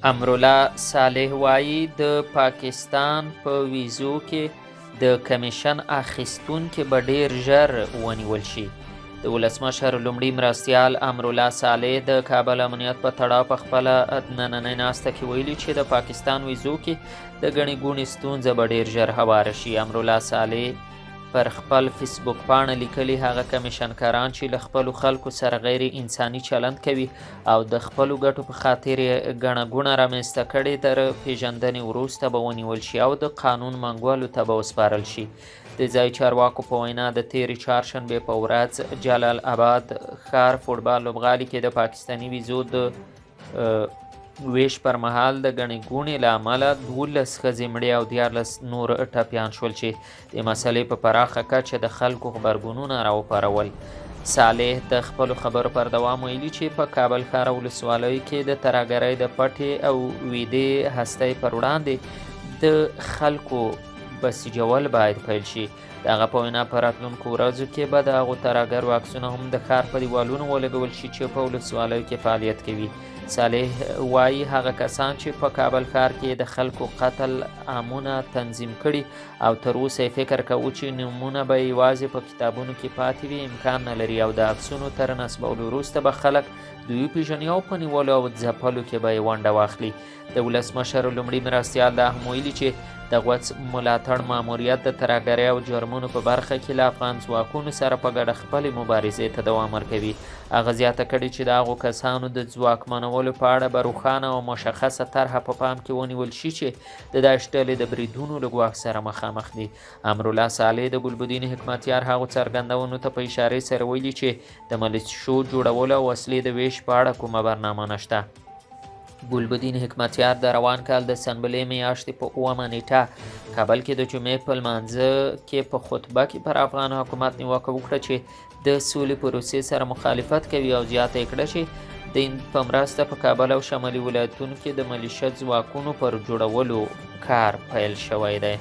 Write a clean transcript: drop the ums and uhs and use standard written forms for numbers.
امرالله صالح وایي د پاکستان په ویزو کې د کمیشن اخیستونکي به ډیر ژر ونیول شي. د ولسمشر لومړي مرستیال امرالله صالح د کابل امنیت په تړاو په خپله نننۍ ناسته کې ویلي چې د پاکستان ویزو کې د ګڼې ګوڼې ستونزه به ډیر ژر هواره شي. امرالله صالح پر خپل فیسبوک پاڼه لیکلي هغه کمیشنکاران چې له خپلو خلکو سره غیر انساني چلند کوي او د خپلو ګټو په خاطر یې ګڼه ګوڼه رامنځته کړې تر پیژندنې وروسته به ونیول شي او د قانون منګولو ته به وسپارل شي. د ځایي چارواکو په وینا د تېرې چهارشنبې په ورځ جلال آباد ښار فوټبال لوبغالي کې د پاکستاني ویزو د ویش پر مهال د ګڼې ګوڼې له امله 12 ښځې مړې او 14 نور ټپیان شول چې د مسلې په پراخه کچه د خلکو غبرګونونه راوپارول. صالح د خپلو خبرو پر دوام ویلي چې په کابل ښار ولسوالیو کې د ترهګرۍ د پټې او ویدې هستۍ پر وړاندې د خلکو بسیجول باید پیل شي. د هغه په وینا په راتلونکو ورځو کې به د هغو ترهګرو عکسونه هم د ښار په دیوالونو ولګول شي چې په ولسوالیو کې فعالیت کوي. صالح وایي هغه کسان چې په کابل ښار کې د خلکو قتل عامونه تنظیم کړي او تر اوسه یې فکر کوو چې نومونه به یوازې په کتابونو کې پاتې وي امکان نه لري او د عکسونو تر نصبولو وروسته به خلک دوی وپېژني او په نیولو او ځپلو کې به یې ونډه واخلي. د ولسمشر لومړي مرستیال دا هم ویلي چې د غوڅ ملاتړ ماموریت د ترهګرۍ او جرمونو په برخه کې له افغان ځواکونو سره په ګډه خپلې مبارزې ته دوام ورکوي. هغه زیاته کړې چې د هغو کسانو د ځواکمنولو په اړه به روښانه او مشخصه طرحه په پام کې ونیول شي چې د داعش ډلې د بریدونو له ګواښ سره مخامخ دي. امرالله صالح د ګلبدین حکمتیار هغو څرګندونو ته په اشارې سره ویلي چې د ملیشو جوړولو او وسلې د ویش په اړه کومه برنامه نشته. ګلبدین حکمتیار د روان کال د سنبلې میاشتې په اومه نیټه کابل کې د جمعې په لمانځه کې په خطبه کې پر افغان حکومت نیوکه وکړه چې د سولې پروسې سره مخالفت کوي او زیاته یې کړه چې د هند په مرسته په کابل او شمالي ولایتونو کې د ملیشه ځواکونو پر جوړولو کار پیل شوی دی.